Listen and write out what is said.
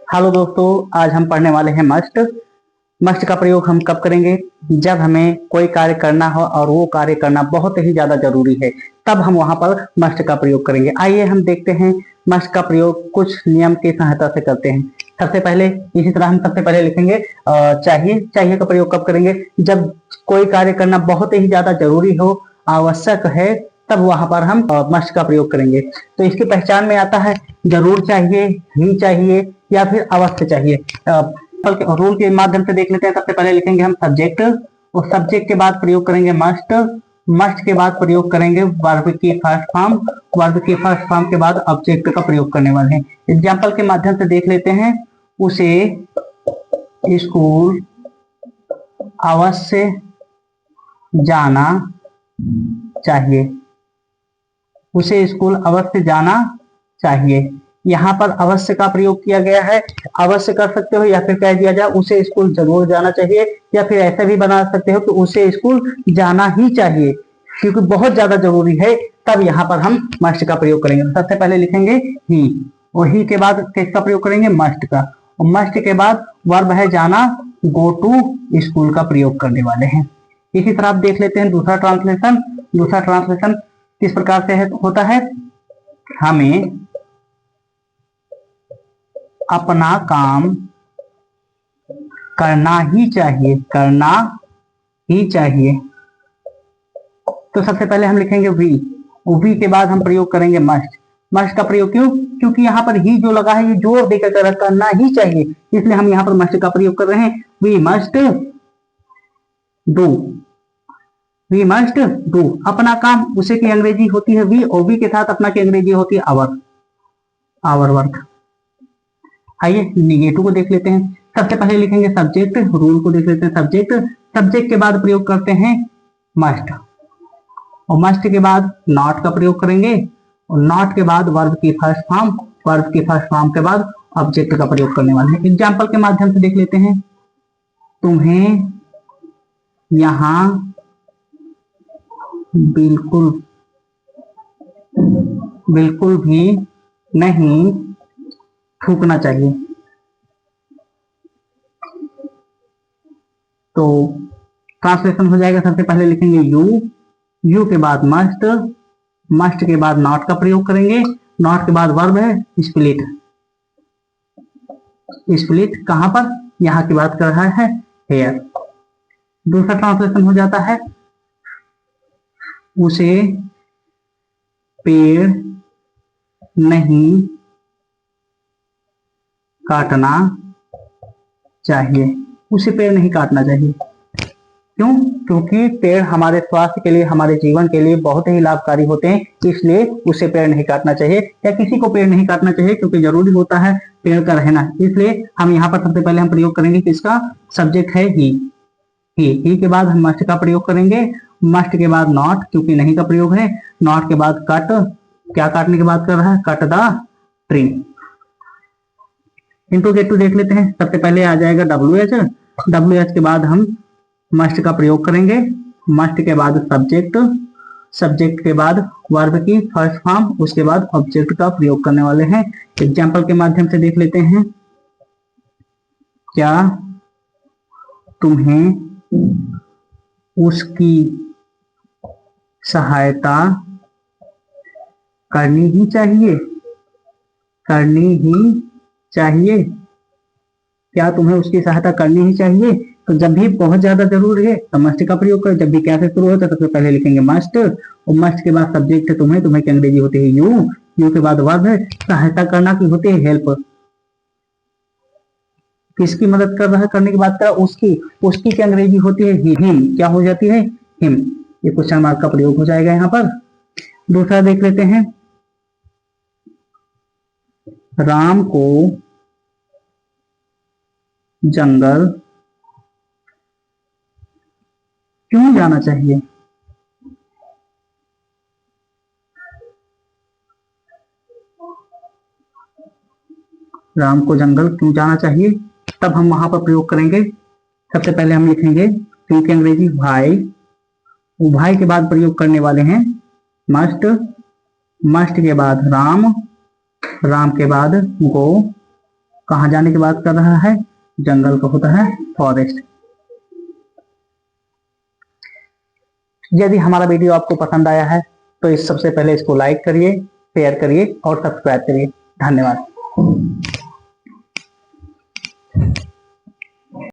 Hello दोस्तों, आज हम पढ़ने वाले हैं मस्ट। मस्ट का प्रयोग हम कब करेंगे? जब हमें कोई कार्य करना हो और वो कार्य करना बहुत ही ज्यादा जरूरी है, तब हम वहां पर मस्ट का प्रयोग करेंगे। आइए हम देखते हैं मस्ट का प्रयोग कुछ नियम की सहायता से करते हैं। सबसे पहले इसी तरह हम सबसे पहले लिखेंगे चाहिए। चाहिए का प्रयोग कब करेंगे? जब कोई कार्य करना बहुत ही ज्यादा जरूरी हो, आवश्यक है, तब वहां पर हम मस्ट का प्रयोग करेंगे। तो इसकी पहचान में आता है जरूर चाहिए, ही चाहिए या फिर अवश्य चाहिए। रूल के माध्यम से देख लेते हैं। सबसे पहले लिखेंगे हम सब्जेक्ट, और सब्जेक्ट के बाद प्रयोग करेंगे मस्ट। मस्ट के बाद प्रयोग करेंगे वर्ब की फर्स्ट फॉर्म। वर्ब की फर्स्ट फॉर्म के बाद ऑब्जेक्ट का प्रयोग करने वाले हैं। एग्जाम्पल के माध्यम से देख लेते हैं। उसे स्कूल अवश्य जाना चाहिए। उसे स्कूल अवश्य जाना चाहिए। यहाँ पर अवश्य का प्रयोग किया गया है। अवश्य कर सकते हो या फिर कह दिया जाए उसे स्कूल जरूर जाना चाहिए, या फिर ऐसा भी बना सकते हो कि उसे स्कूल जाना ही चाहिए, क्योंकि बहुत ज्यादा जरूरी है। तब यहाँ पर हम मस्ट का प्रयोग करेंगे। सबसे पहले लिखेंगे ही, और ही के बाद किसका प्रयोग करेंगे? मस्ट का। और मस्ट के बाद वर्ब है जाना, गो टू स्कूल का प्रयोग करने वाले हैं। इसी तरह आप देख लेते हैं दूसरा ट्रांसलेशन। दूसरा ट्रांसलेशन किस प्रकार से होता है? हमें अपना काम करना ही चाहिए, करना ही चाहिए। तो सबसे पहले हम लिखेंगे वी, और वी के बाद हम प्रयोग करेंगे मस्ट। मस्ट का प्रयोग क्यों? क्योंकि यहाँ पर ही जो लगा है ये जोर देकर करना ही चाहिए, इसलिए हम यहाँ पर मस्ट का प्रयोग कर रहे हैं। We must do, we must do. अपना काम, उसे की अंग्रेजी होती है वी, और वी के साथ अपना की अंग्रेजी होती है आवर, आवर वर्क। आइए निगेटिव को देख लेते हैं। सबसे पहले लिखेंगे सब्जेक्ट, रूल को देख लेते हैं। सब्जेक्ट, सब्जेक्ट के बाद प्रयोग करते हैं मस्ट, और मस्ट के बाद नॉट का प्रयोग करेंगे, और नॉट के बाद वर्ब की फर्स्ट फॉर्म, वर्ब की फर्स्ट फॉर्म के बाद ऑब्जेक्ट का प्रयोग करने वाले हैं। एग्जाम्पल के माध्यम से देख लेते हैं। तुम्हें यहां बिल्कुल बिल्कुल भी नहीं थूकना चाहिए। तो ट्रांसलेशन हो जाएगा। सबसे पहले लिखेंगे यू, यू के बाद मस्ट, मस्ट के बाद नॉट का प्रयोग करेंगे, नॉट के बाद वर्ब है स्प्लिट। स्प्लिट कहां पर? यहां की बात कर रहा है हेयर। दूसरा ट्रांसलेशन हो जाता है उसे पेड़ नहीं काटना चाहिए। उसे पेड़ नहीं काटना चाहिए। क्यों? क्योंकि पेड़ हमारे स्वास्थ्य के लिए, हमारे जीवन के लिए बहुत ही लाभकारी होते हैं, इसलिए उसे पेड़ नहीं काटना चाहिए, या किसी को पेड़ नहीं काटना चाहिए, क्योंकि जरूरी होता है पेड़ का रहना। इसलिए हम यहाँ पर सबसे पहले हम प्रयोग करेंगे किसका? सब्जेक्ट है ही। ही के बाद हम मस्ट का प्रयोग करेंगे। मस्ट के बाद नॉट, क्योंकि नहीं का प्रयोग है। नॉट के बाद कट, क्या काटने की बात कर रहा है? Cut the tree. इनटू गेट टू देख लेते हैं। सबसे पहले आ जाएगा WH, WH के बाद हम मस्ट का प्रयोग करेंगे। मस्ट के बाद सब्जेक्ट, सब्जेक्ट के बाद वर्ब की फर्स्ट फॉर्म, उसके बाद ऑब्जेक्ट का प्रयोग करने वाले हैं। एग्जाम्पल के माध्यम से देख लेते हैं। क्या तुम्हें उसकी सहायता करनी ही चाहिए? करनी ही चाहिए। क्या तुम्हें उसकी सहायता करनी ही चाहिए? तो जब भी बहुत ज्यादा जरूरी है तो मस्ट का प्रयोग करें। जब भी कैसे शुरू होता है सबसे पहले लिखेंगे मस्ट, और मस्ट के बाद सब्जेक्ट है तुम्हें, तुम्हें की अंग्रेजी होती है यू, यू के बाद वर्ब है सहायता करना की होती है हेल्प। किसकी मदद कर रहा है करने की बात कर रहा है? उसकी, उसकी की अंग्रेजी होती है हिम, क्या हो जाती है? हिम। ये क्वेश्चन मार्क का प्रयोग हो जाएगा यहाँ पर। दूसरा देख लेते हैं। राम को जंगल क्यों जाना चाहिए? राम को जंगल क्यों जाना चाहिए? तब हम वहां पर प्रयोग करेंगे। सबसे पहले हम लिखेंगे क्योंकि अंग्रेजी भाई, भाई के बाद प्रयोग करने वाले हैं मस्ट, मस्ट के बाद राम, राम के बाद गो, कहाँ जाने की बात कर रहा है? जंगल का होता है फॉरेस्ट। यदि हमारा वीडियो आपको पसंद आया है तो इस सबसे पहले इसको लाइक करिए, शेयर करिए और सब्सक्राइब करिए। धन्यवाद।